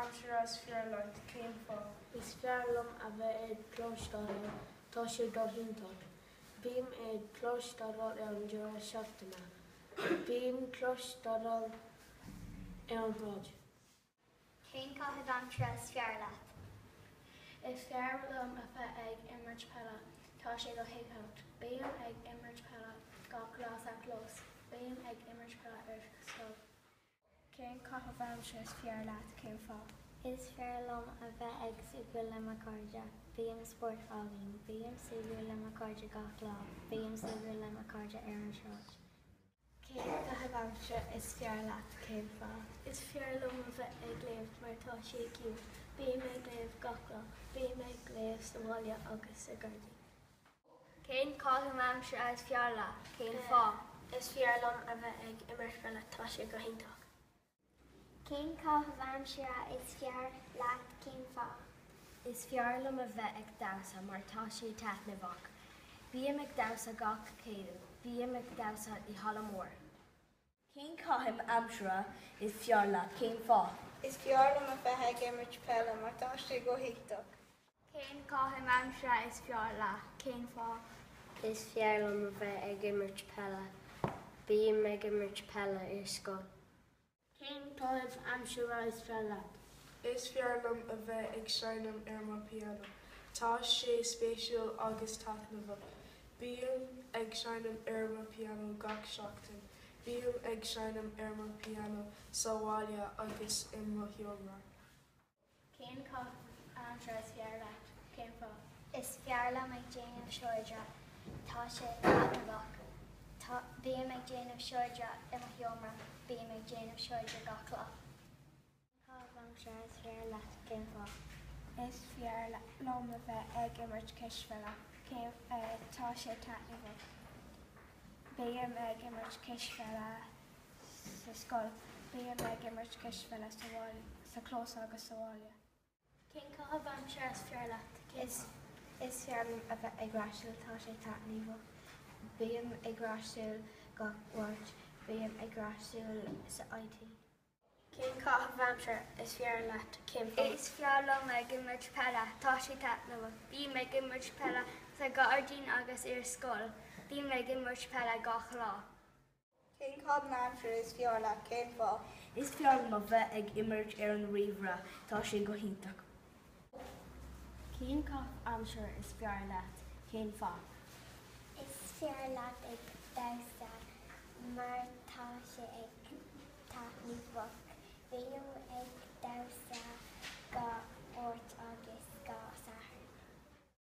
Aimsire as fearlat céim fá. Is fearlam a bheith ag clóisteáil tá sé do hintach. Bíam ag clóisteáil an dearg seachtaine. Bíam clóisteáil an ráid. Cén Caitheamh Aimsire as fearlat. Is fearlam a bheith ag imirt pella tá sé go hiiceacht. Bíam ag imirt pella ga glas a clós. Bíam ag imirt pella ar scoil. Cén Caitheamh Aimsire as fearlat céim fá. Is fearlam a bheith ag súgúil le macáide. Bíam sport ágainn. Bíam súgúil le macáide gach lá. Bíam súgúil le macáide ar an sráid. Cén Caitheamh Aimsire is fearlat céim fá. Is fearlam a bheith ag léamh mar tá sé ciú. Bíam ag léamh gach lá. Bíam ag léamh sa bhaile agus sa gardaí. Cén Caitheamh Aimsire as fearlat céim fá. Is fearlam a bheith ag imirt pella tá sé go hintach. Cén Caitheamh Aimsire is fearlat céim fá. Is fearlam a bheith ag damsa mar tá sé teithnamhach. Bíam ag damsa gach céadú. Bíam ag damsa I Hala Mór. Cén Caitheamh Aimsire is fearlat céim fá. Is fearlam a bheith ag imirt pella mar tá sé go hiiceach. Cén Caitheamh Aimsire is fearlat céim fá. Is fearlam a bheith ag imirt pella. Bíam ag imirt pella ar scoil. Cén Caitheamh Aimsire is fearlat. Is fearlam a bheith ag seinam ar má piano. Tá sé spéisiúil agus taitneamh. Bíam ag seinam ar má piano gach seachtain. Bíam ag seinam ar má piano sa bhaile agus I mo theomra. Cén Caitheamh Aimsire is fearlat céim fá. Is fearlam ag déanamh seoire. Tá sé teithnamhach. Bíam ag déanamh seoire I mo theomra. Bíam ag déanamh seoire gach lá. Caitheamh Aimsire is fearlat céim fá. Is fearlam a bheith ag imirt cisfeile tá sé teithnamhach. Bíam ag imirt cisfeile sa scoil. Bíam ag imirt cisfeile sa clós agus sa bhaile. Cén Caitheamh Aimsire is fearlat. Is fearlam a bheith ag raisiúil tá sé teithnamhach. Bíam ag raisiúil gach bhairt. Bíam ag raisiúil sa IT. Cén Caitheamh Aimsire is fearlat céim fá. Is fearlam ag imirt pella tá sé teithnamhach. Bíam ag imirt pella sa gardaín agus ar scoil. Bíam ag imirt pella gach lá. Cén Caitheamh Aimsire is fearlat céim fá. Is fearlam a bheith ag imirt ar an riomhra tá sé go hintach. Cén Caitheamh Aimsire is fearlat céim fá. Is fearlat ag damsa mar tá sé ag teithnamhach. Bíam